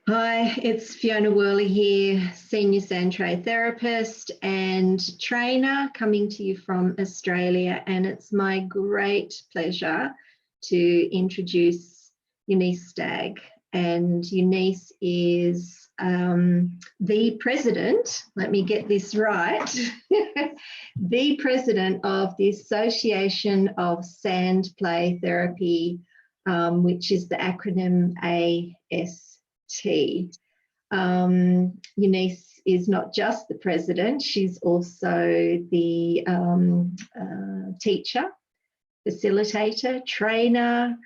Hi, it's Fiona Worley here, Senior Sandtray Therapist and trainer, coming to you from Australia, and it's my great pleasure to introduce Eunice Stagg. And Eunice is the president, let me get this right, the president of the Association of Sandplay Therapy, which is the acronym AST. Eunice is not just the president, she's also the teacher, facilitator, trainer,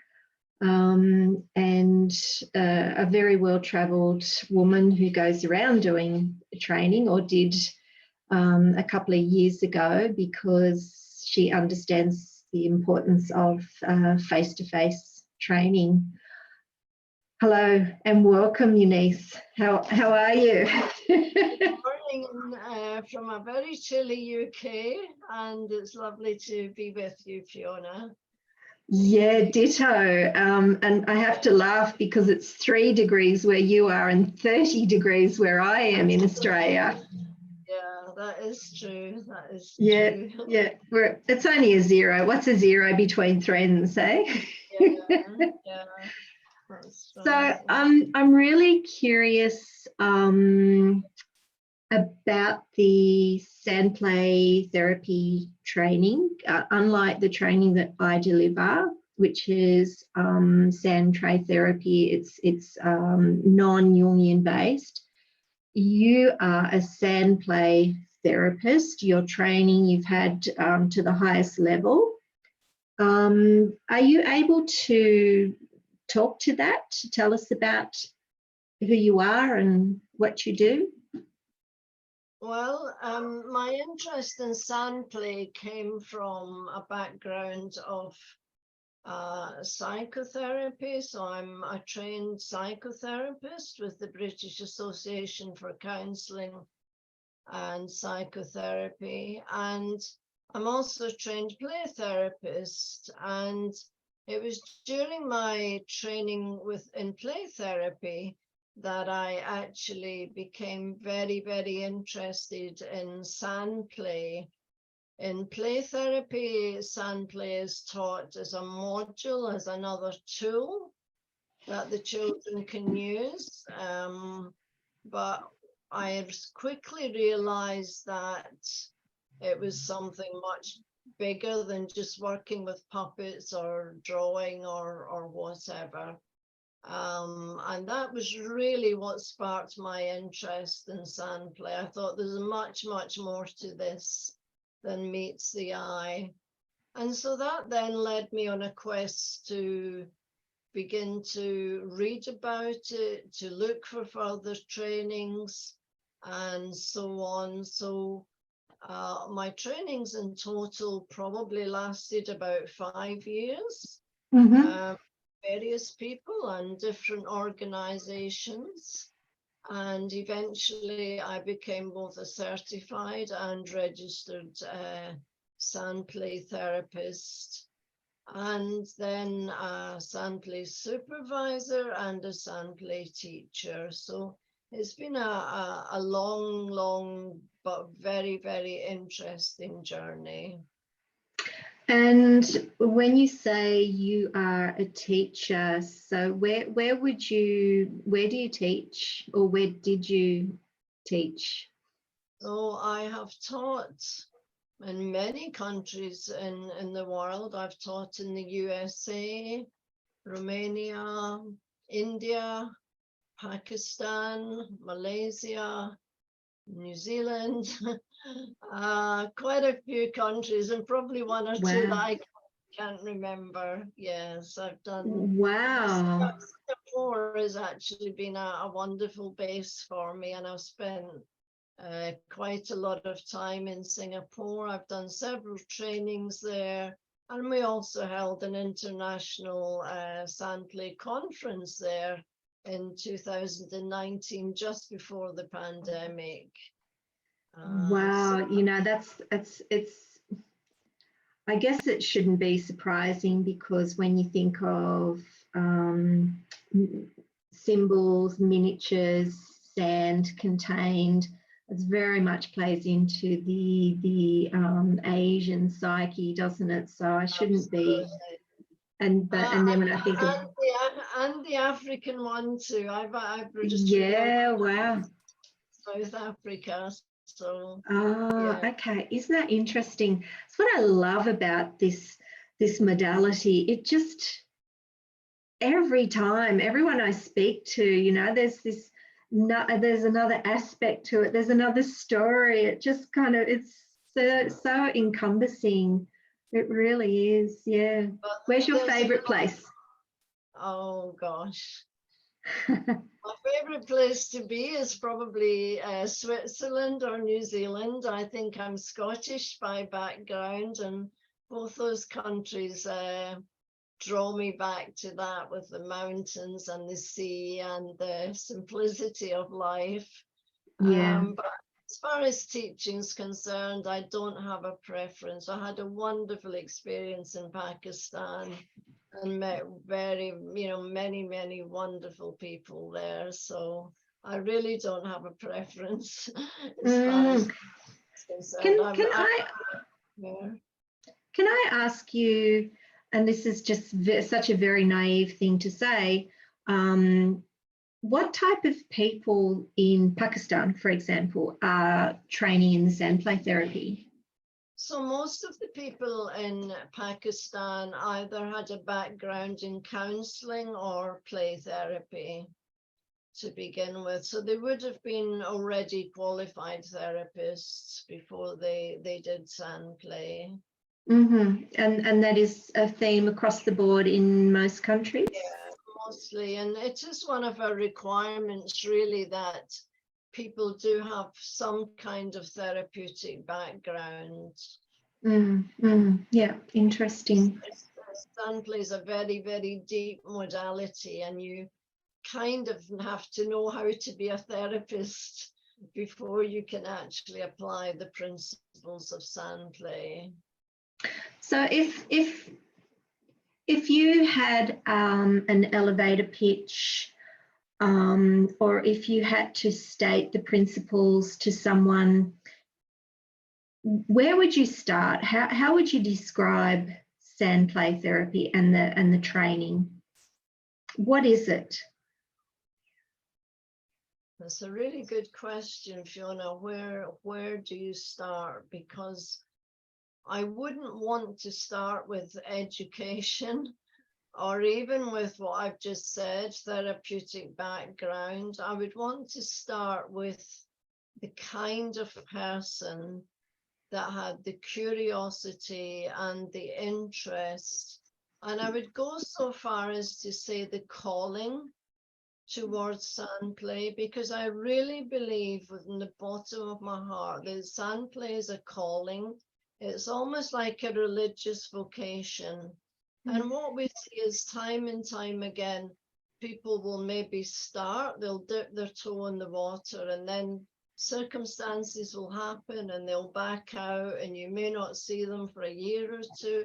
and a very well-travelled woman who goes around doing training, or did a couple of years ago, because she understands the importance of face-to-face training. Hello and welcome, Eunice. How are you? Good morning from a very chilly UK, and it's lovely to be with you, Fiona. Yeah, ditto. And I have to laugh because it's 3 degrees where you are and 30 degrees where I am in Australia. Yeah, that is true. That is true. Yeah. It's only a 0. What's a 0 between friends, eh? Yeah. So I'm really curious about the Sandplay Therapy training. Unlike the training that I deliver, which is Sandtray Therapy, it's non-Jungian based. You are a Sandplay therapist. Your training you've had to the highest level. Are you able to talk to that, to tell us about who you are and what you do? Well, my interest in Sandplay came from a background of psychotherapy. So I'm a trained psychotherapist with the British Association for Counselling and Psychotherapy. And I'm also a trained play therapist. And it was during my training in play therapy that I actually became very, very interested in Sandplay. In play therapy, Sandplay is taught as a module, as another tool that the children can use. But I quickly realized that it was something much bigger than just working with puppets or drawing or whatever. And that was really what sparked my interest in Sandplay. I thought there's much, much more to this than meets the eye. And so that then led me on a quest to begin to read about it, to look for further trainings and so on. So my trainings in total probably lasted about 5 years. Mm-hmm. Various people and different organizations, and eventually I became both a certified and registered Sandplay therapist, and then a Sandplay supervisor and a Sandplay teacher. So it's been a long but very, very interesting journey. And when you say you are a teacher, so where do you teach, or where did you teach? So I have taught in many countries in the world. I've taught in the USA, Romania, India, Pakistan, Malaysia, New Zealand, quite a few countries, and probably 1 or 2 that I can't remember. Yes, I've done. Wow. Singapore has actually been a wonderful base for me, and I've spent quite a lot of time in Singapore. I've done several trainings there, and we also held an international Sandplay conference there in 2019, just before the pandemic. Wow, so, you know, it's I guess it shouldn't be surprising, because when you think of symbols, miniatures, sand contained, it very much plays into the Asian psyche, doesn't it? So I shouldn't be. Absolutely. And then when I think of and the African one too. I've returned yeah, wow. South Africa, so Oh, yeah. okay. Isn't that interesting? It's what I love about this modality. It just, every time, everyone I speak to, you know, there's this, no, there's another aspect to it. There's another story. It just kind of, it's so encompassing. It really is. Yeah. But Where's your there's favorite place? oh gosh. My favorite place to be is probably Switzerland or New Zealand. I think I'm Scottish by background, and both those countries draw me back to that, with the mountains and the sea and the simplicity of life. Yeah. But as far as teaching is concerned, I don't have a preference. I had a wonderful experience in Pakistan and met many wonderful people there. So I really don't have a preference as far as it's concerned. Yeah. Can I ask you, and this is just such a very naive thing to say, what type of people in Pakistan, for example, are training in the Sandplay Therapy? So most of the people in Pakistan either had a background in counseling or play therapy to begin with. So they would have been already qualified therapists before they did Sandplay. Mm-hmm. And that is a theme across the board in most countries? Yeah, mostly. And it is one of our requirements, really, that people do have some kind of therapeutic background. Yeah, interesting. Sandplay is a very deep modality, and you kind of have to know how to be a therapist before you can actually apply the principles of Sandplay. So if you had an elevator pitch, or if you had to state the principles to someone, where would you start? How would you describe Sandplay Therapy and the training? What is it? That's a really good question, Fiona. Where do you start? Because I wouldn't want to start with education, or even with what I've just said, therapeutic background. I would want to start with the kind of person that had the curiosity and the interest. And I would go so far as to say the calling towards Sandplay, because I really believe within the bottom of my heart that Sandplay is a calling. It's almost like a religious vocation. And what we see is time and time again, people will maybe start, they'll dip their toe in the water, and then circumstances will happen and they'll back out, and you may not see them for a year or two,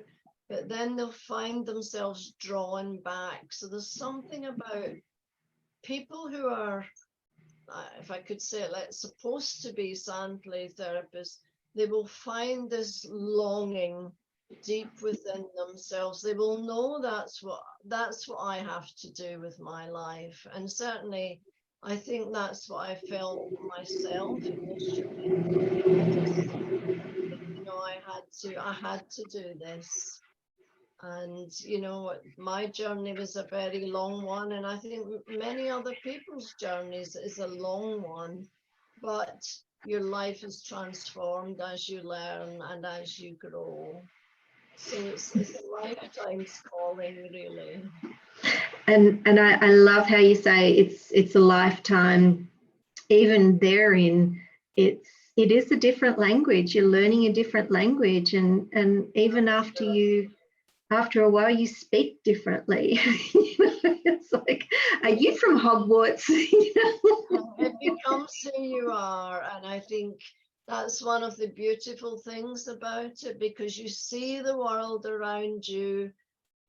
but then they'll find themselves drawn back. So there's something about people who are, if I could say it, like, supposed to be Sandplay therapists. They will find this longing deep within themselves. They will know that's what I have to do with my life. And certainly I think that's what I felt myself initially. I had to do this. And my journey was a very long one, and I think many other people's journeys is a long one, but your life is transformed as you learn and as you grow. So it's a lifetime's calling, really. And I love how you say it's a lifetime. Even therein, it is a different language. You're learning a different language, and even after a while you speak differently. It's like, are you from Hogwarts? It becomes who you are, and I think That's one of the beautiful things about it, because you see the world around you,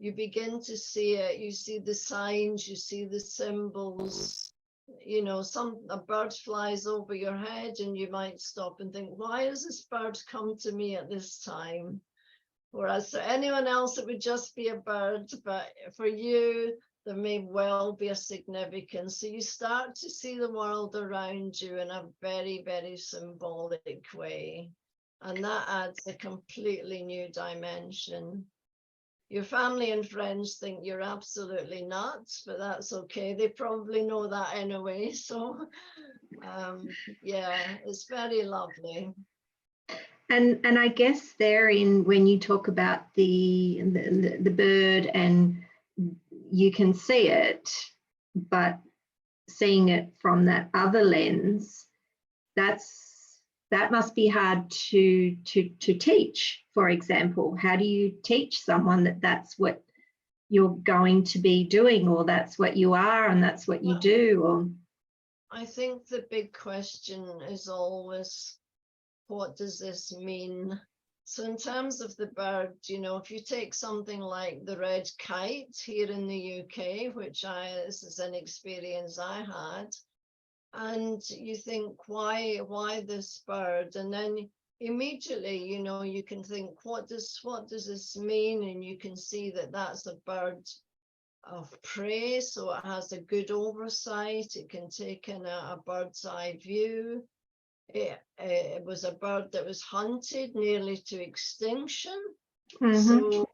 you begin to see it, you see the signs, you see the symbols. You know, a bird flies over your head and you might stop and think, why has this bird come to me at this time? Whereas for anyone else, it would just be a bird, but for you, there may well be a significance. So you start to see the world around you in a very, very symbolic way. And that adds a completely new dimension. Your family and friends think you're absolutely nuts, but that's okay. They probably know that anyway. So yeah, it's very lovely. And I guess therein, when you talk about the bird, and you can see it, but seeing it from that other lens, that must be hard to teach. For example, how do you teach someone that that's what you're going to be doing, or that's what you are and that's what you do? Or I think the big question is always, what does this mean? So in terms of the bird, you know, if you take something like the red kite here in the UK, which this is an experience I had, and you think, why this bird? And then immediately, you know, you can think, what does this mean? And you can see that that's a bird of prey, so it has a good oversight, it can take in a bird's eye view. It was a bird that was hunted nearly to extinction. So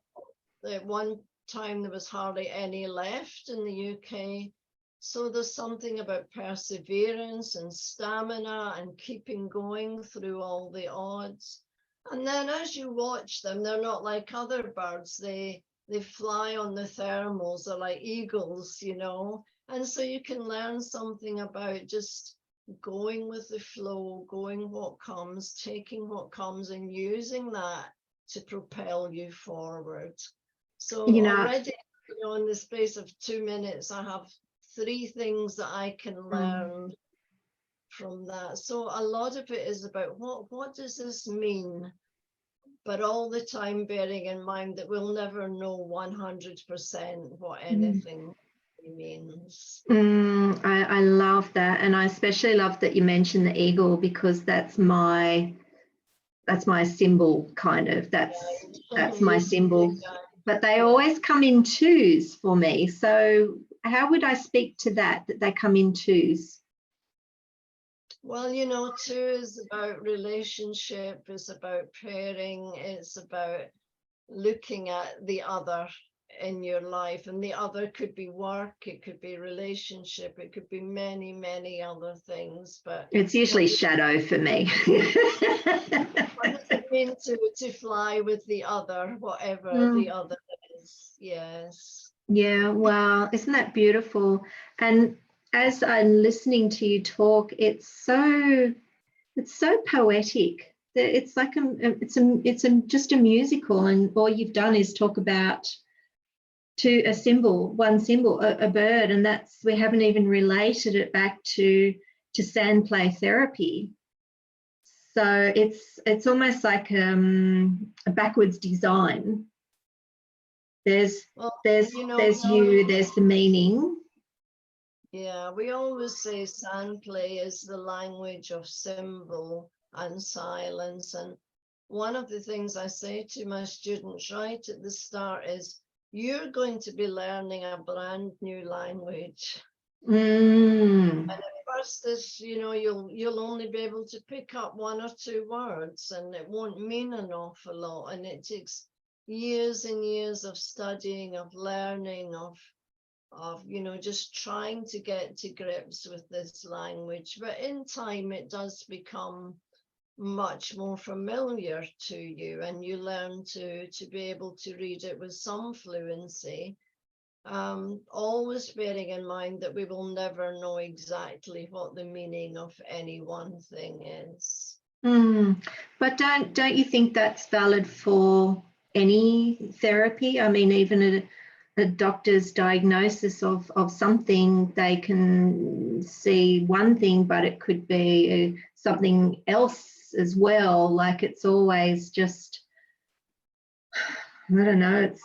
at one time there was hardly any left in the UK. So there's something about perseverance and stamina and keeping going through all the odds. And then as you watch them, they're not like other birds. They fly on the thermals, they're like eagles, you know. And so you can learn something about just going with the flow, going what comes, taking what comes, and using that to propel you forward. So you know, already, you know, in the space of 2 minutes, I have 3 things that I can learn from that. So a lot of it is about what does this mean? But all the time bearing in mind that we'll never know 100% what anything means. I love that, and I especially love that you mentioned the eagle, because that's my symbol, kind of. That's my symbol. But they always come in twos for me. So how would I speak to that they come in twos? Well, you know, 2 is about relationship, it's about pairing, it's about looking at the other in your life, and the other could be work, it could be relationship, it could be many, many other things. But it's usually shadow for me. What does it mean to fly with the other, whatever the other is? Yes. Yeah, wow, isn't that beautiful? And as I'm listening to you talk, it's so poetic. It's like just a musical, and all you've done is talk about one symbol, a bird, and we haven't even related it back to Sandplay Therapy. So it's almost like a backwards design. There's you, there's the meaning. Yeah, we always say Sandplay is the language of symbol and silence. And one of the things I say to my students right at the start is, you're going to be learning a brand new language. And at first, you know, you'll only be able to pick up 1 or 2 words, and it won't mean an awful lot. And it takes years and years of studying, of learning, of you know, just trying to get to grips with this language. But in time, it does become much more familiar to you, and you learn to be able to read it with some fluency. Always bearing in mind that we will never know exactly what the meaning of any one thing is. But don't you think that's valid for any therapy? I mean, even a doctor's diagnosis of something, they can see one thing, but it could be something else as well. Like it's always just, I don't know, it's,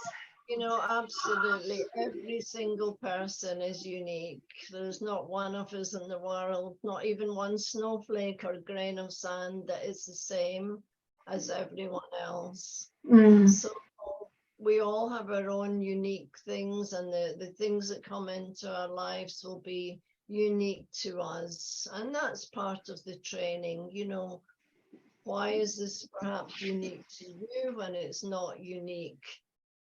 You know, absolutely. Every single person is unique. There's not one of us in the world, not even one snowflake or grain of sand that is the same as everyone else. So we all have our own unique things, and the things that come into our lives will be unique to us. And that's part of the training, you know. Why is this perhaps unique to you when it's not unique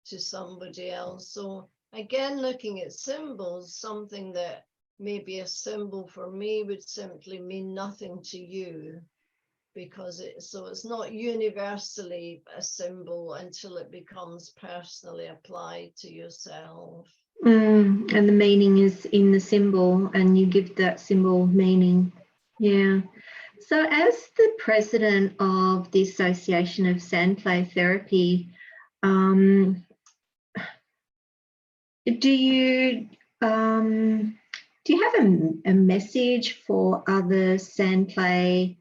to somebody else? So again, looking at symbols, something that may be a symbol for me would simply mean nothing to you, because it's not universally a symbol until it becomes personally applied to yourself. and the meaning is in the symbol, and you give that symbol meaning. Yeah. So as the president of the Association of Sandplay Therapy, do you have a message for other Sandplay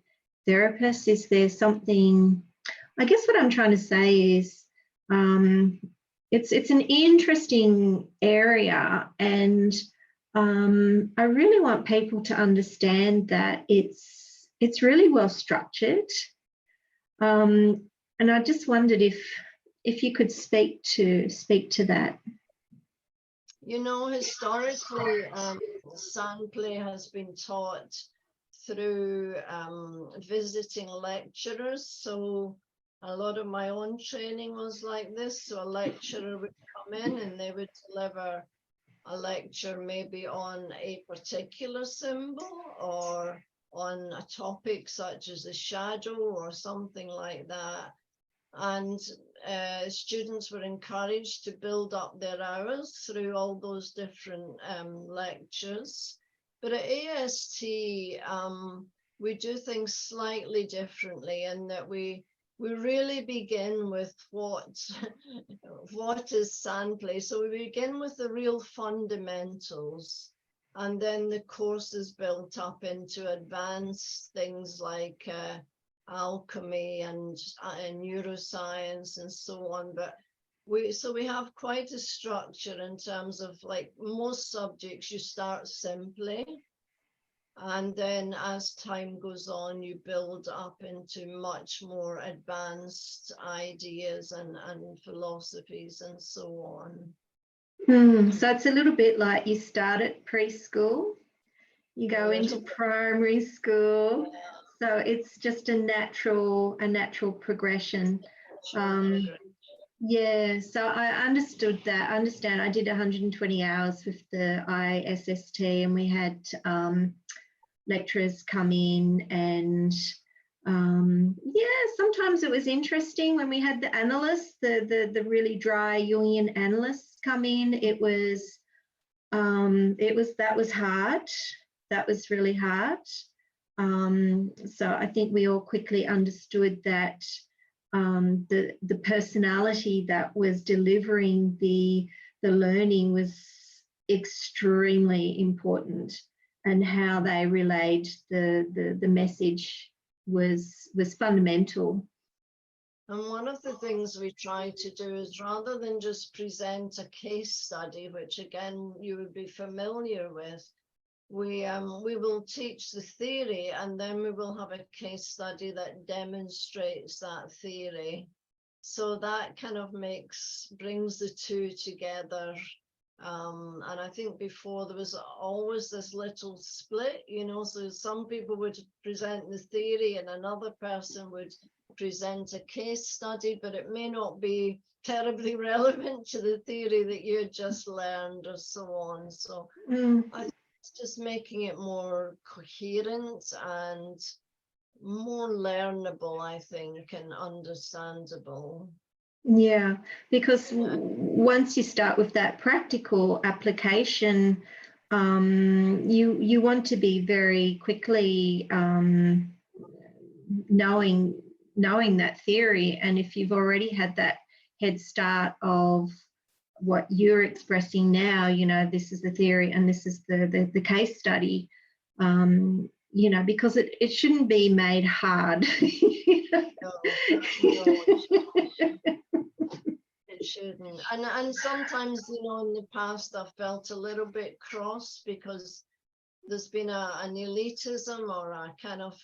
therapists? Is there something, I guess what I'm trying to say is it's an interesting area, and I really want people to understand that it's really well structured, and I just wondered if you could speak to that. You know, historically, Sandplay has been taught through visiting lecturers. So a lot of my own training was like this. So a lecturer would come in and they would deliver a lecture maybe on a particular symbol or on a topic such as the shadow or something like that. And students were encouraged to build up their hours through all those different lectures. But at AST, we do things slightly differently in that we really begin with what is Sandplay. So we begin with the real fundamentals, and then the course is built up into advanced things like alchemy and neuroscience and so on. But we have quite a structure in terms of, like most subjects, you start simply, and then as time goes on you build up into much more advanced ideas and philosophies and so on. So it's a little bit like you start at preschool, you go into primary school. So it's just a natural progression. Yeah, so I understood that. I understand. I did 120 hours with the ISST, and we had lecturers come in, and yeah, sometimes it was interesting when we had the analysts, the really dry Jungian analysts come in. That was hard. That was really hard. So I think we all quickly understood that the personality that was delivering the learning was extremely important, and how they relayed the message was fundamental. And one of the things we try to do is, rather than just present a case study, which again you would be familiar with, we will teach the theory, and then we will have a case study that demonstrates that theory. So that kind of brings the two together. And I think before there was always this little split, you know, so some people would present the theory and another person would present a case study, but it may not be terribly relevant to the theory that you had just learned or so on. So I think it's just making it more coherent and more learnable, I think, and understandable. Yeah, because once you start with that practical application, you want to be very quickly knowing that theory. And if you've already had that head start of what you're expressing now, you know, this is the theory and this is the case study, you know, because it shouldn't be made hard. No, no, it shouldn't. And sometimes, you know, in the past, I've felt a little bit cross because there's been an elitism or a kind of,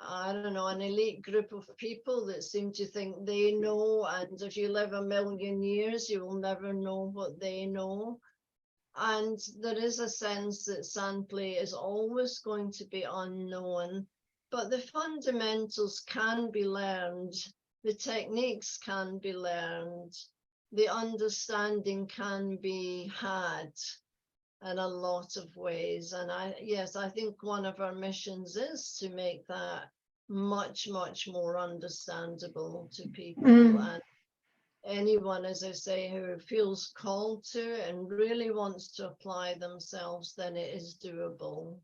I don't know, an elite group of people that seem to think they know, and if you live a million years, you will never know what they know. And there is a sense that Sandplay is always going to be unknown, but the fundamentals can be learned, the techniques can be learned, the understanding can be had in a lot of ways. And yes, I think one of our missions is to make that much, much more understandable to people. And anyone, as I say, who feels called to it and really wants to apply themselves, then it is doable.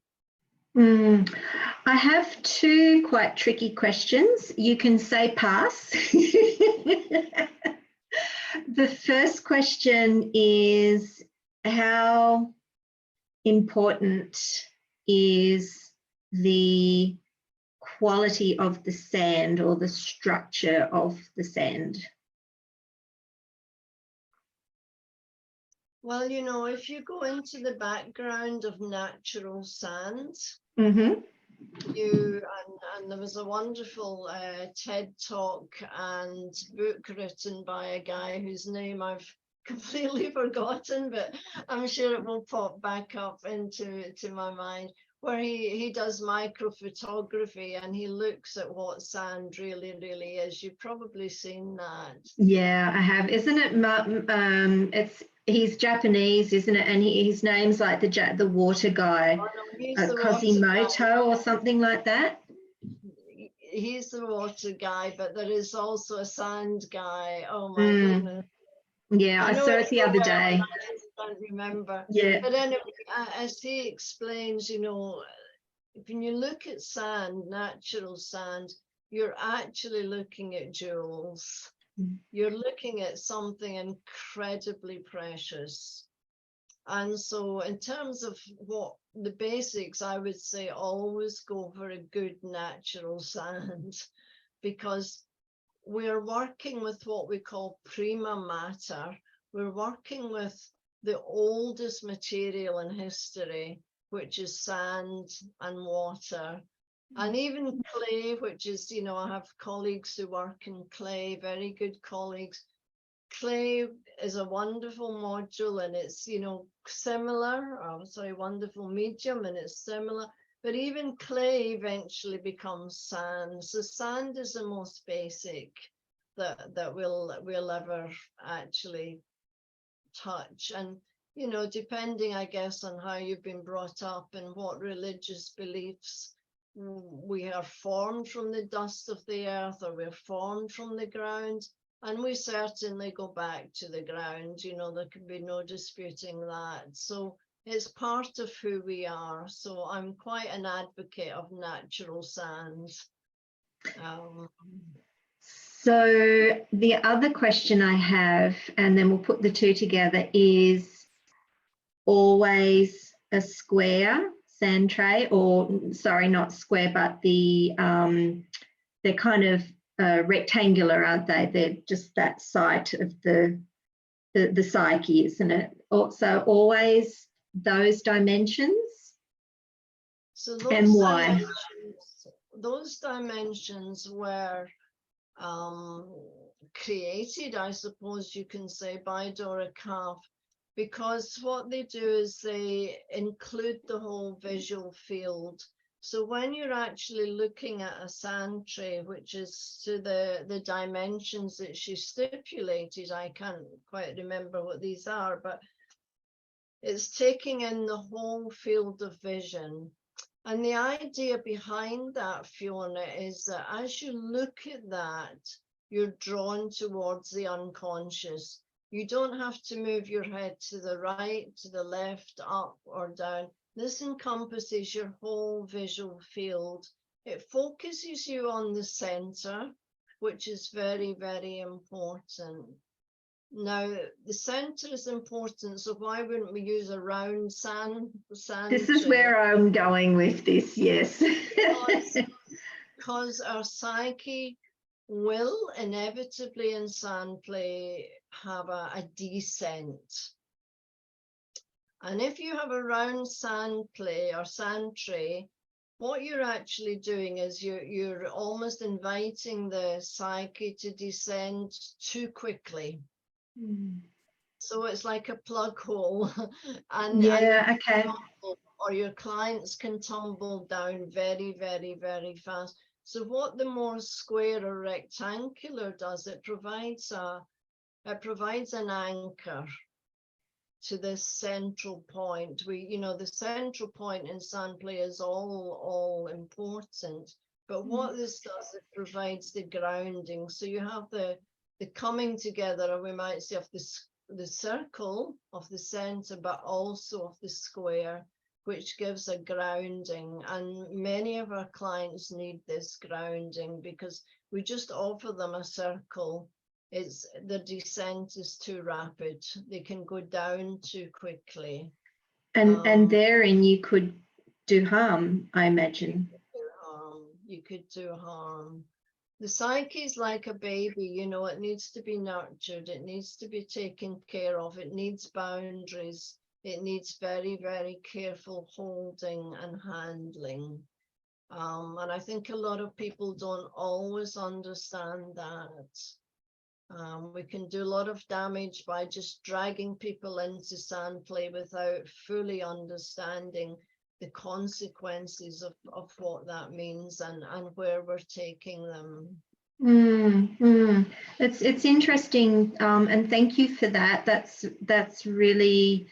I have two quite tricky questions. You can say pass. The first question is, how important is the quality of the sand or the structure of the sand? Well, you know, if you go into the background of natural sand, Mm-hmm. and there was a wonderful TED talk and book written by a guy whose name I've completely forgotten, but I'm sure it will pop back up into my mind, where he does microphotography and he looks at what sand really, really is. You've probably seen that. Yeah, I have. Isn't it? He's Japanese, isn't it? And his name's like the water guy, Oh, no, he's the water Cosimoto guy. or something like that. He's the water guy, but there is also a sand guy. Oh my goodness. Yeah, I know saw it the so other well, day. and I just can't remember. Yeah. But anyway, as he explains, you know, when you look at sand, natural sand, you're actually looking at jewels. You're looking at something incredibly precious. And so in terms of what the basics, I would say always go for a good natural sand, because we're working with what we call prima mater. We're working with the oldest material in history, which is sand and water. And even clay, which is, you know, I have colleagues who work in clay, very good colleagues. Clay is a wonderful module, and it's, you know, wonderful medium, and it's similar. But even clay eventually becomes sand. So sand is the most basic that we'll ever actually touch. And, you know, depending, I guess, on how you've been brought up and what religious beliefs, we are formed from the dust of the earth, or we're formed from the ground. And we certainly go back to the ground, you know, there can be no disputing that. So it's part of who we are. So I'm quite an advocate of natural sand. So the other question I have, and then we'll put the two together, is always a square sand tray, or sorry, not square, but they're kind of rectangular, aren't they? They're just that site of the psyche, isn't it? So always those dimensions. So those and why? Those dimensions were created, I suppose you can say, by Dora Calf, because what they do is they include the whole visual field. So when you're actually looking at a sand tray, which is to the dimensions that she stipulated, I can't quite remember what these are, but it's taking in the whole field of vision. And the idea behind that, Fiona, is that as you look at that, you're drawn towards the unconscious. You don't have to move your head to the right, to the left, up or down. This encompasses your whole visual field. It focuses you on the center, which is very, very important. Now, the centre is important, so why wouldn't we use a round sand This is tray? where I'm going with this, yes. Because our psyche will inevitably in Sandplay have a descent. And if you have a round Sandplay or Sandtray, what you're actually doing is you're almost inviting the psyche to descend too quickly. So it's like a plug hole, and Okay. or your clients can tumble down very, very, very fast. So what the more square or rectangular does, it provides an anchor to this central point. The central point in Sandplay is all important. But what this does, it provides the grounding. So you have the coming together, or we might say, of the circle of the center, but also of the square, which gives a grounding. And many of our clients need this grounding because we just offer them a circle. The descent is too rapid. They can go down too quickly. And therein you could do harm, I imagine. You could do harm. The psyche is like a baby, it needs to be nurtured. It needs to be taken care of. It needs boundaries. It needs very, very careful holding and handling. And I think a lot of people don't always understand that. We can do a lot of damage by just dragging people into Sandplay without fully understanding the consequences of what that means and where we're taking them. It's interesting, and thank you for that. That's really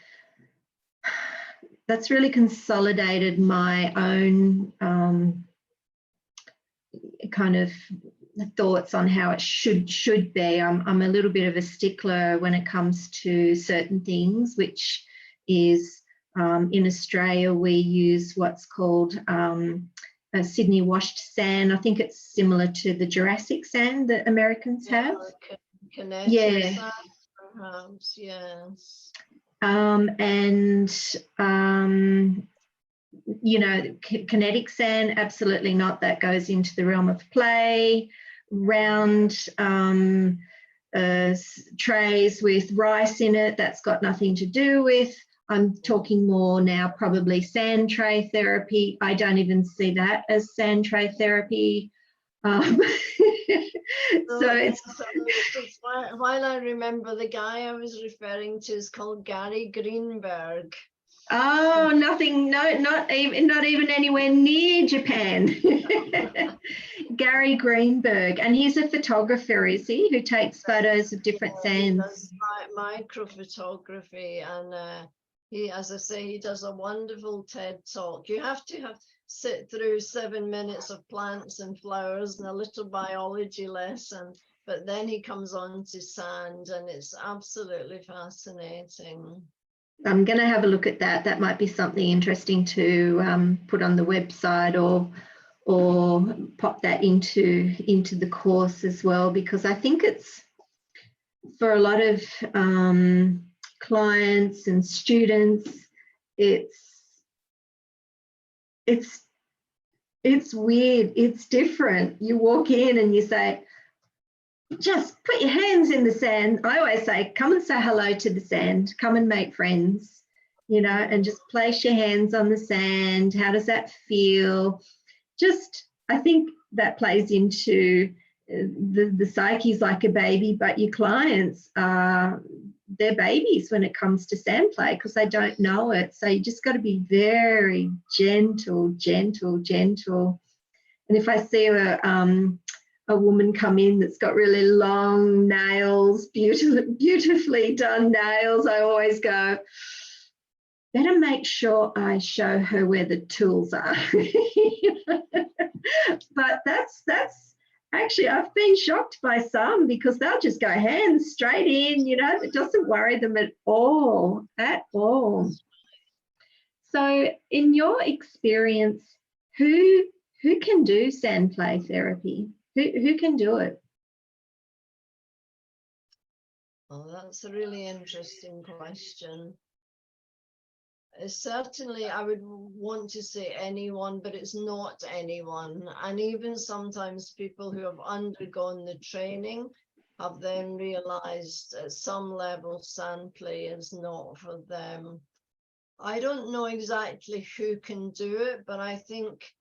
consolidated my own kind of thoughts on how it should be. I'm a little bit of a stickler when it comes to certain things, which is in Australia we use what's called a Sydney washed sand. I think it's similar to the Jurassic sand that Americans have. Kinetic sand, perhaps, yes. Kinetic sand, absolutely not. That goes into the realm of play. Round trays with rice in it, that's got nothing to do with. I'm talking more now probably Sandtray therapy. I don't even see that as Sandtray therapy. So while I remember, the guy I was referring to is called Gary Greenberg. Oh, nothing, no, not even anywhere near Japan. Gary Greenberg, and he's a photographer, is he, who takes photos of different sands? He does micro photography, and he, as I say, he does a wonderful TED talk. You have to sit through 7 minutes of plants and flowers and a little biology lesson, but then he comes on to sand, and it's absolutely fascinating. I'm going to have a look at that. That might be something interesting to put on the website or pop that into the course as well, because I think it's for a lot of clients and students, it's weird, it's different. You walk in and you say, just put your hands in the sand. I always say, come and say hello to the sand, come and make friends, and just place your hands on the sand. How does that feel? I think that plays into the psyche's like a baby, but your clients are, they're babies when it comes to sand play because they don't know it. So you just got to be very gentle. And if I see a woman come in that's got really long nails, beautifully done nails, I always go, better make sure I show her where the tools are. But that's actually, I've been shocked by some because they'll just go hands straight in, it doesn't worry them at all. So in your experience, who can do Sandplay therapy? Who can do it? Oh, that's a really interesting question. Certainly, I would want to say anyone, but it's not anyone. And even sometimes people who have undergone the training have then realized at some level Sandplay is not for them. I don't know exactly who can do it, but I think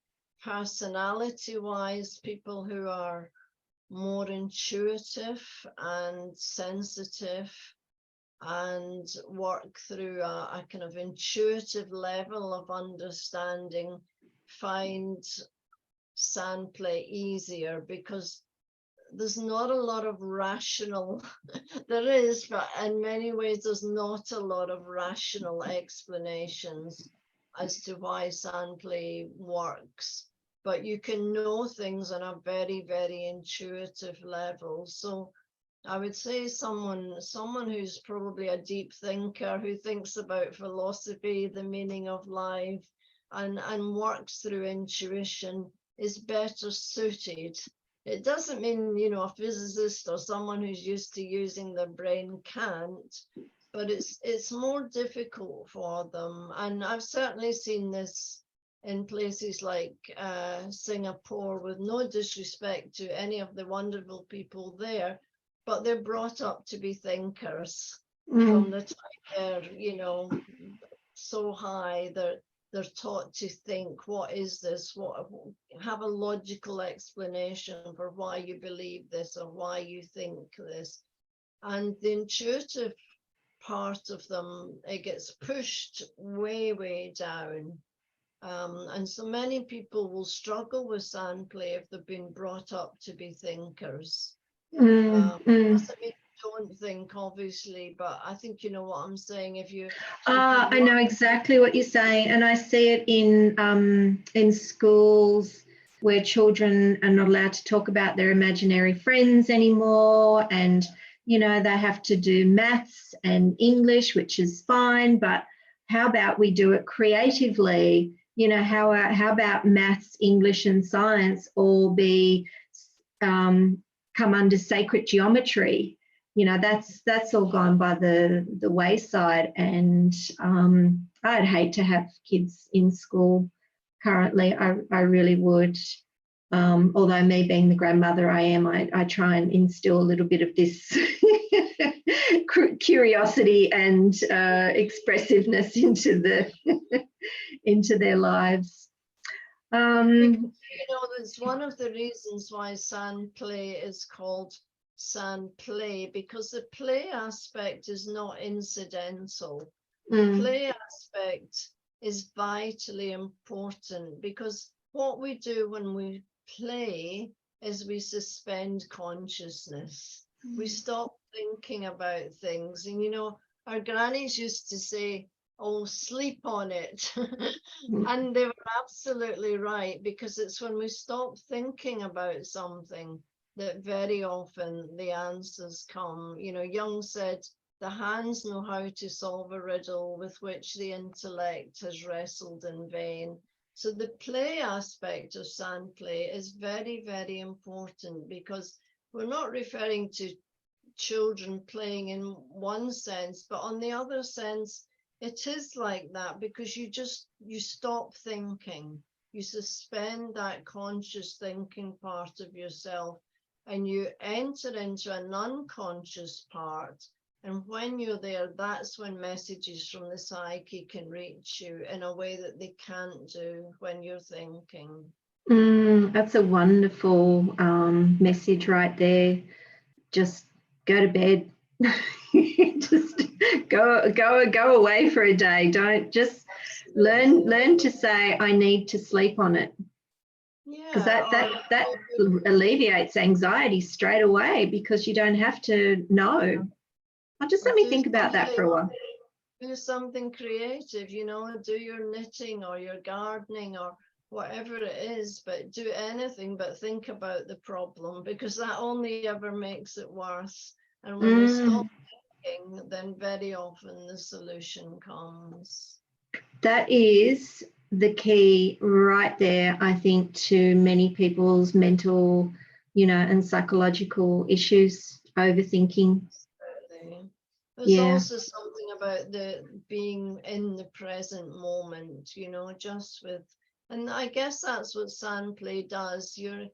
personality-wise, people who are more intuitive and sensitive and work through a kind of intuitive level of understanding find Sandplay easier, because there's not a lot of rational there is, but in many ways there's not a lot of rational explanations as to why Sandplay works, but you can know things on a very, very intuitive level. So I would say someone who's probably a deep thinker, who thinks about philosophy, the meaning of life, and works through intuition is better suited. It doesn't mean, you know, a physicist or someone who's used to using their brain can't, but it's more difficult for them. And I've certainly seen this in places like Singapore, with no disrespect to any of the wonderful people there, but they're brought up to be thinkers from the time they're, you know, so high. They're taught to think, what is this? What, have a logical explanation for why you believe this or why you think this. And the intuitive part of them, it gets pushed way, way down. And so many people will struggle with Sandplay if they've been brought up to be thinkers. Doesn't mean you don't think, obviously, but I think you know what I'm saying. If you I know exactly what you're saying, and I see it in schools where children are not allowed to talk about their imaginary friends anymore, and you know they have to do maths and English, which is fine, but how about we do it creatively? You know, how about maths, English, and science all be come under sacred geometry? You know, that's all gone by the wayside, and I'd hate to have kids in school currently. I really would. Although me being the grandmother I am, I try and instill a little bit of this curiosity and expressiveness into into their lives. You know, that's one of the reasons why Sandplay is called Sandplay, because the play aspect is not incidental. The play aspect is vitally important, because what we do when we play is we suspend consciousness. We stop thinking about things. And you know, our grannies used to say, oh, sleep on it. And they were absolutely right, because it's when we stop thinking about something that very often the answers come. You know, Jung said, the hands know how to solve a riddle with which the intellect has wrestled in vain. So the play aspect of Sandplay is very, very important, because we're not referring to children playing in one sense, but on the other sense, it is like that, because you stop thinking, you suspend that conscious thinking part of yourself, and you enter into an unconscious part. And when you're there, that's when messages from the psyche can reach you in a way that they can't do when you're thinking. That's a wonderful message right there. Just go to bed. Just go away for a day. Don't just learn to say, I need to sleep on it. Because that alleviates anxiety straight away, because you don't have to know. Just let me think about that for a while. Do something creative, you know, do your knitting or your gardening or whatever it is, but do anything but think about the problem, because that only ever makes it worse. And when you stop thinking, then very often the solution comes. That is the key right there, I think, to many people's mental, you know, and psychological issues, overthinking. There's Yeah. also something about the being in the present moment, you know, just with, and I guess that's what Sandplay does. You're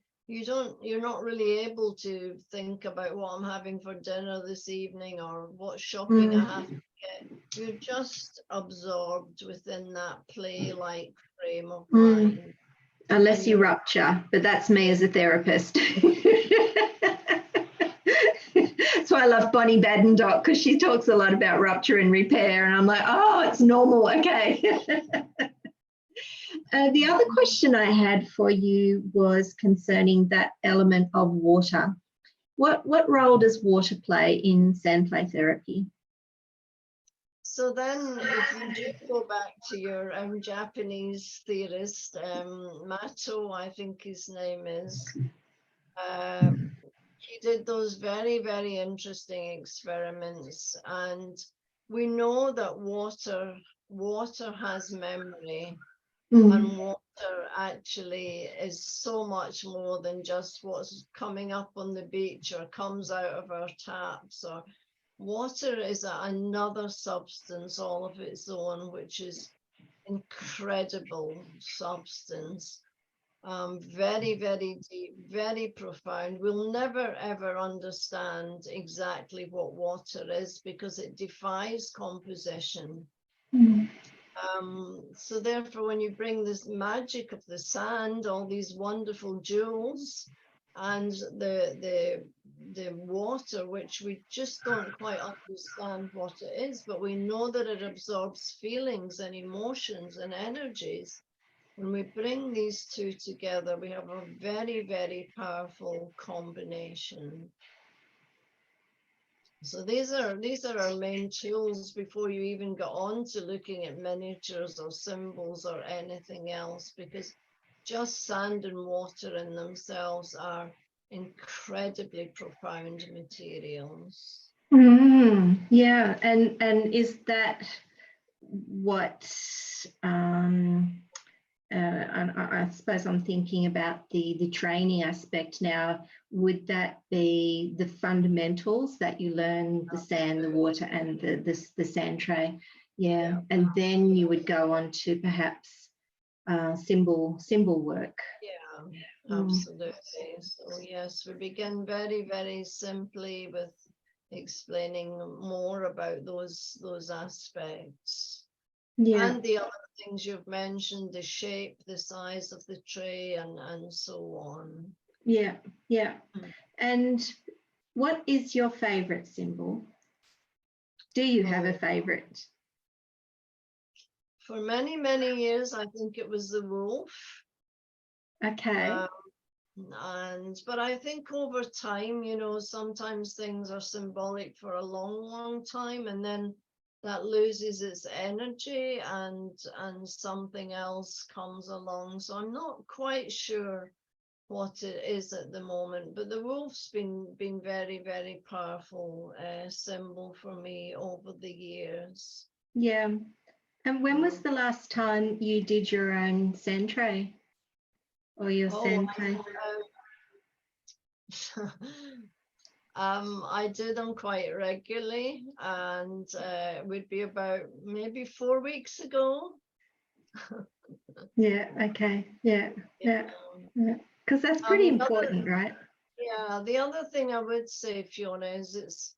not really able to think about what I'm having for dinner this evening or what shopping I have to get. You're just absorbed within that play-like frame of mind. Unless And you you're, rupture, but that's me as a therapist. That's why I love Bonnie Badenoch, because she talks a lot about rupture and repair, and I'm like, oh, it's normal, okay. The other question I had for you was concerning that element of water. What role does water play in Sandplay therapy? so then if you do go back to your Japanese theorist, Mato, I think his name is, he did those very, very interesting experiments, and we know that water has memory, and water actually is so much more than just what's coming up on the beach or comes out of our taps. Or water is another substance all of its own, which is incredible substance. Very, very deep, very profound. We'll never ever understand exactly what water is because it defies composition. So therefore, when you bring this magic of the sand, all these wonderful jewels, and the water, which we just don't quite understand what it is, but we know that it absorbs feelings and emotions and energies. When we bring these two together, we have a very, very powerful combination. So these are our main tools before you even get on to looking at miniatures or symbols or anything else, because just sand and water in themselves are incredibly profound materials. Yeah, and is that what I suppose I'm thinking about the training aspect now. Would that be the fundamentals that you learn, the sand, the water, and the Sandtray? Yeah, and then you would go on to perhaps symbol work. Yeah, absolutely. So yes, we begin very, very simply with explaining more about those aspects. Yeah. And the other things you've mentioned, the shape, the size of the tray, and so on. Yeah, yeah. And what is your favorite symbol? Do you have a favorite? For many, many years, I think it was the wolf. Okay. But I think over time, you know, sometimes things are symbolic for a long, long time, and then that loses its energy and something else comes along. So I'm not quite sure what it is at the moment, but the wolf's been very, very powerful symbol for me over the years. Yeah. And when was the last time you did your own Sandtray or your Sandplay? I do them quite regularly, and it would be about maybe 4 weeks ago. Yeah, okay. Yeah. Because that's pretty important, right? Yeah, the other thing I would say, Fiona, is it's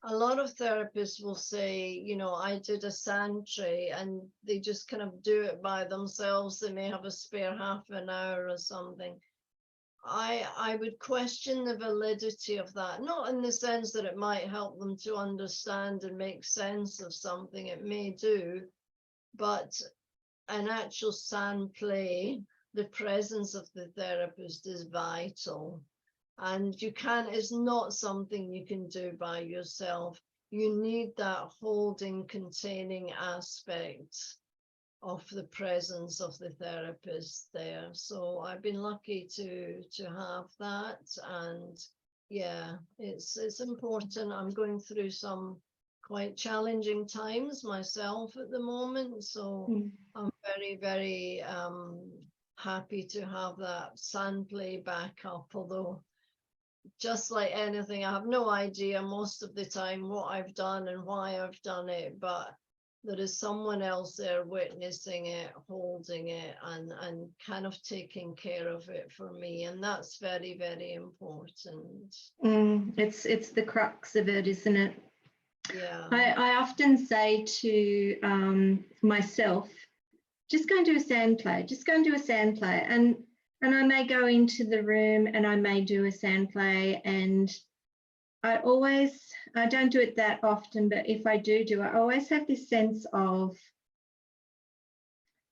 a lot of therapists will say, you know, I did a Sandtray, and they just kind of do it by themselves. They may have a spare half an hour or something. I would question the validity of that, not in the sense that it might help them to understand and make sense of something, it may do, but an actual sand play, the presence of the therapist is vital. And it's not something you can do by yourself. You need that holding, containing aspect of the presence of the therapist there. So I've been lucky to have that, and yeah, it's important. I'm going through some quite challenging times myself at the moment, so I'm very, very happy to have that Sandplay back up, although just like anything, I have no idea most of the time what I've done and why I've done it, but there is someone else there witnessing it, holding it, and kind of taking care of it for me. And that's very, very important. It's the crux of it, isn't it? Yeah. I often say to myself, just go and do a sand play, just go and do a sand play. And I may go into the room and I may do a sand play, and I don't do it that often, but if I do, I always have this sense of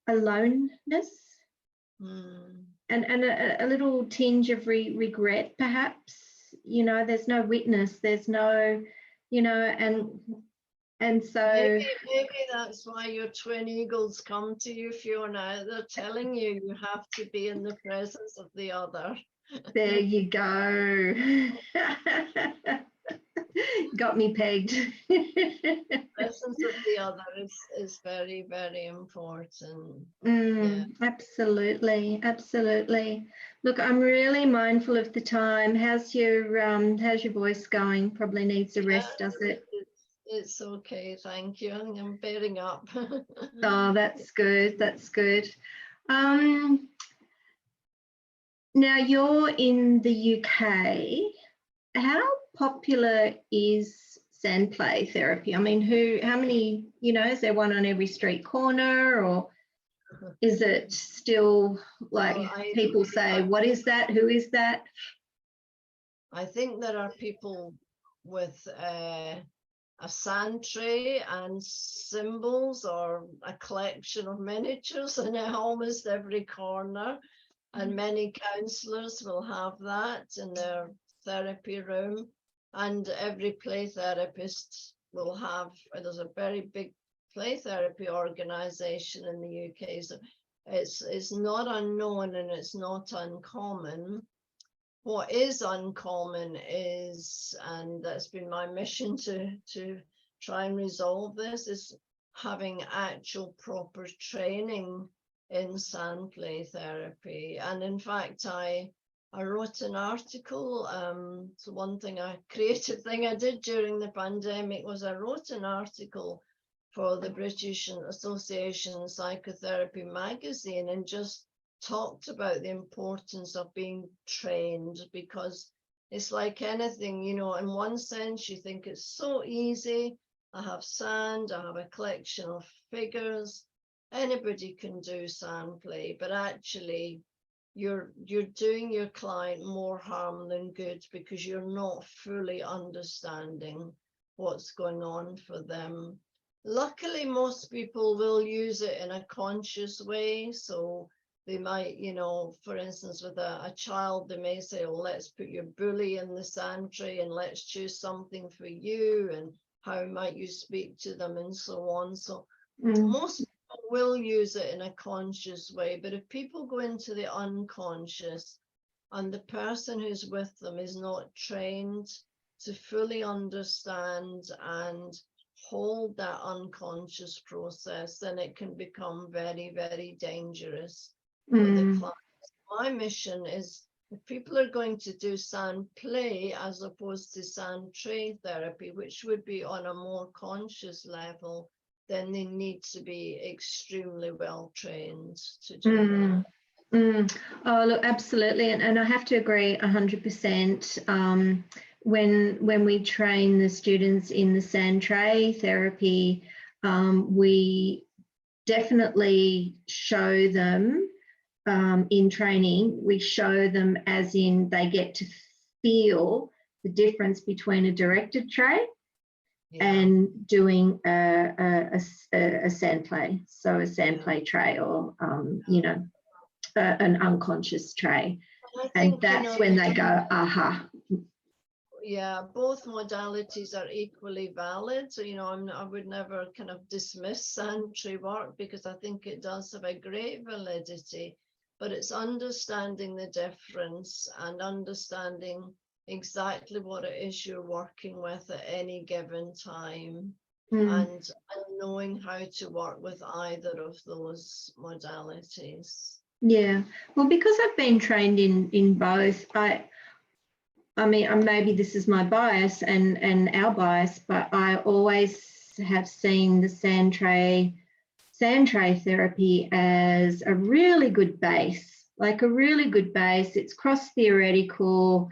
aloneness and a little tinge of regret, perhaps. You know, there's no witness, there's no, you know, and so maybe that's why your twin eagles come to you, Fiona. They're telling you have to be in the presence of the other. There you go. Got me pegged. Presence of the other is very, very important. Yeah. Absolutely, absolutely. Look, I'm really mindful of the time. How's your voice going? Probably needs a rest, does it? It's okay, thank you. I think I'm bearing up. Oh, that's good. That's good. Now you're in the UK. How popular is Sandplay Therapy? I mean, how many, is there one on every street corner, or is it still like people say, what is that? Who is that? I think there are people with a Sandtray and symbols, or a collection of miniatures in almost every corner. And many counsellors will have that in their therapy room, and every play therapist will have, there's a very big play therapy organisation in the UK, so it's not unknown and it's not uncommon. What is uncommon is, and that's been my mission to try and resolve this, is having actual proper training in Sandplay Therapy. And in fact, I wrote an article. So one thing, a creative thing I did during the pandemic was I wrote an article for the British Association Psychotherapy magazine, and just talked about the importance of being trained, because it's like anything, in one sense you think it's so easy. I have sand, I have a collection of figures, anybody can do sand play, but actually you're doing your client more harm than good, because you're not fully understanding what's going on for them. Luckily, most people will use it in a conscious way. So they might, for instance, with a child, they may say, oh, let's put your bully in the sand tray and let's choose something for you, and how might you speak to them, and so on. So most people will use it in a conscious way, but if people go into the unconscious and the person who's with them is not trained to fully understand and hold that unconscious process, then it can become very, very dangerous for the client. My mission is, if people are going to do sand play as opposed to Sandtray therapy, which would be on a more conscious level, then they need to be extremely well trained to do that. Oh, look, absolutely. And I have to agree 100%. When we train the students in the Sandtray therapy, we definitely show them in training, we show them as in they get to feel the difference between a directed tray and doing a sand play. So a sand play tray, or, an unconscious tray. And that's when they go, aha. Yeah, both modalities are equally valid. So, I would never kind of dismiss Sandtray work, because I think it does have a great validity, but it's understanding the difference and understanding exactly what it is you're working with at any given time, and knowing how to work with either of those modalities. Yeah, well, because I've been trained in both, I mean, maybe this is my bias and our bias, but I always have seen the Sandtray therapy as a really good base, like a really good base. It's cross-theoretical.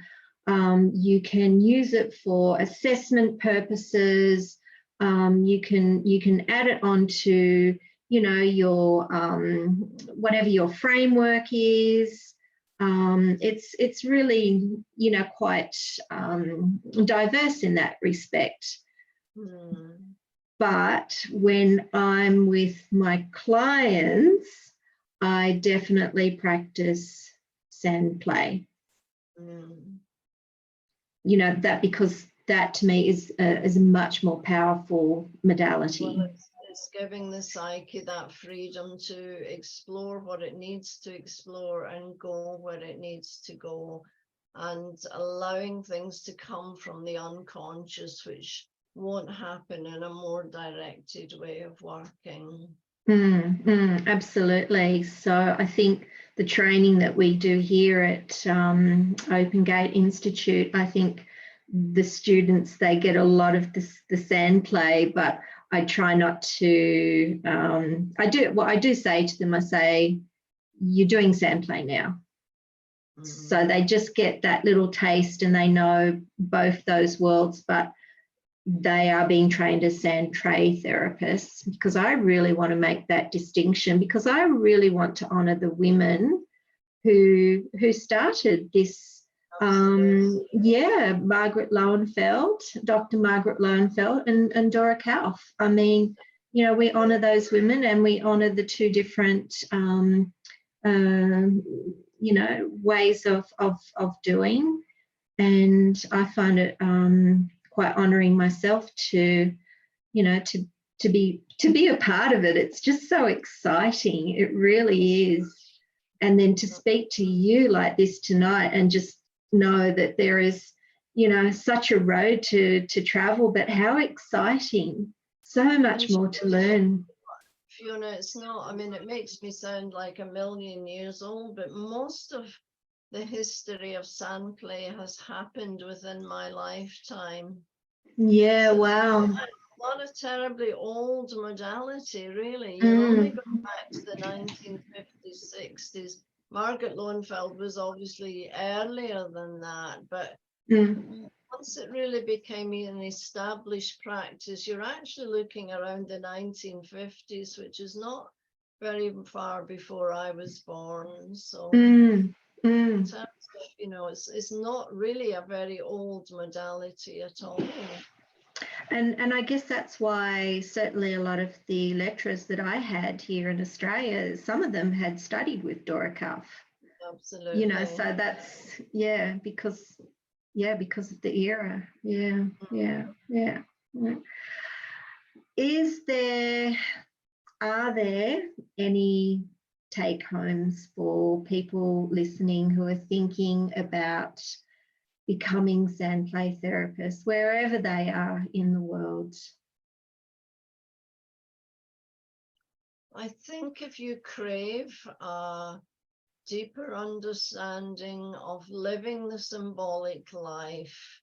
You can use it for assessment purposes. You can add it onto, you know, your whatever your framework is. It's really, you know, quite diverse in that respect. But when I'm with my clients, I definitely practice Sandplay. You know, that because that to me is a much more powerful modality. Well, it's giving the psyche that freedom to explore what it needs to explore and go where it needs to go, and allowing things to come from the unconscious, which won't happen in a more directed way of working. Absolutely. So I think the training that we do here at Open Gate Institute, I think the students, they get a lot of the Sandplay, but I try not to, I do say to them, I say, you're doing Sandplay now. So they just get that little taste and they know both those worlds, but they are being trained as Sandtray therapists, because I really want to make that distinction, because I really want to honour the women who started this. Margaret Lowenfeld, Dr. Margaret Lowenfeld and Dora Kauf. I mean, you know, we honour those women and we honour the two different, you know, ways of doing. And I find it quite honouring myself to, you know, to be a part of it. It's just so exciting. It really is. And then to speak to you like this tonight and just know that there is, you know, such a road to travel, but how exciting. So much more to learn. Fiona, it's not, I mean, it makes me sound like a million years old, but most of the history of Sandplay has happened within my lifetime. Yeah, so wow. Not a terribly old modality, really. You're only going back to the 1950s, 60s. Margaret Lowenfeld was obviously earlier than that, but once it really became an established practice, you're actually looking around the 1950s, which is not very far before I was born. So in terms of, you know, it's not really a very old modality at all. And I guess that's why certainly a lot of the lecturers that I had here in Australia, some of them had studied with Dora Kauf. Absolutely. You know, so that's, because of the era. Yeah. Are there any take homes for people listening who are thinking about becoming Sandplay therapists, wherever they are in the world? I think if you crave a deeper understanding of living the symbolic life,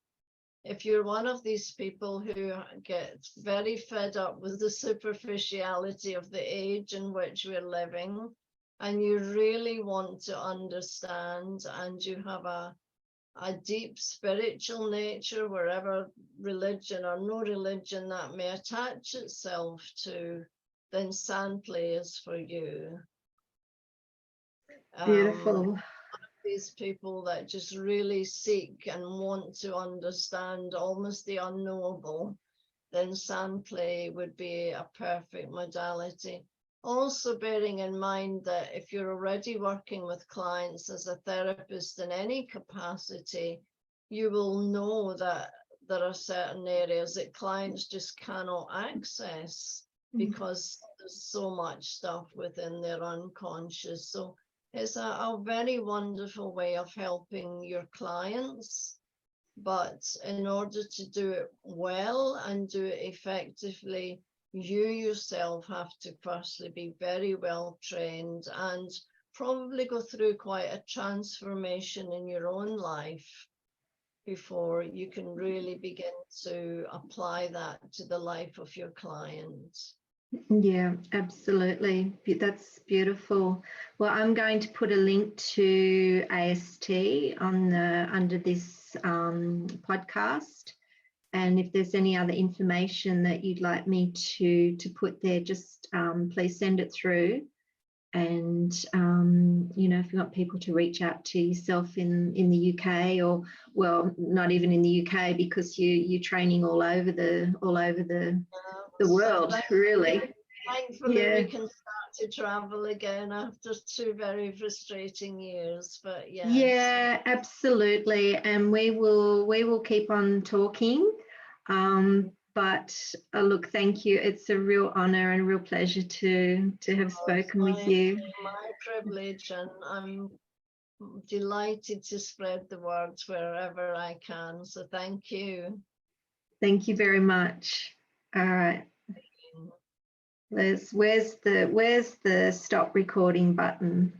if you're one of these people who get very fed up with the superficiality of the age in which we're living, and you really want to understand, and you have a deep spiritual nature, wherever religion or no religion that may attach itself to, then Sandplay is for you. Beautiful. These people that just really seek and want to understand almost the unknowable, then Sandplay would be a perfect modality. Also bearing in mind that if you're already working with clients as a therapist in any capacity, you will know that there are certain areas that clients just cannot access because there's so much stuff within their unconscious. So it's a very wonderful way of helping your clients. But in order to do it well and do it effectively, you yourself have to firstly be very well trained and probably go through quite a transformation in your own life before you can really begin to apply that to the life of your clients. Yeah, absolutely. That's beautiful. Well, I'm going to put a link to AST on the under this podcast. And if there's any other information that you'd like me to put there, just please send it through. And you know, if you want people to reach out to yourself in the UK, or well, not even in the UK, because you're training all over the world, really. Thankfully, we can start to travel again after 2 very frustrating years. But yes. Yeah, absolutely. And we will keep on talking. But look, thank you. It's a real honor and a real pleasure to have spoken with you. My privilege, and I'm delighted to spread the words wherever I can. So thank you. Thank you very much. All right. Where's the stop recording button?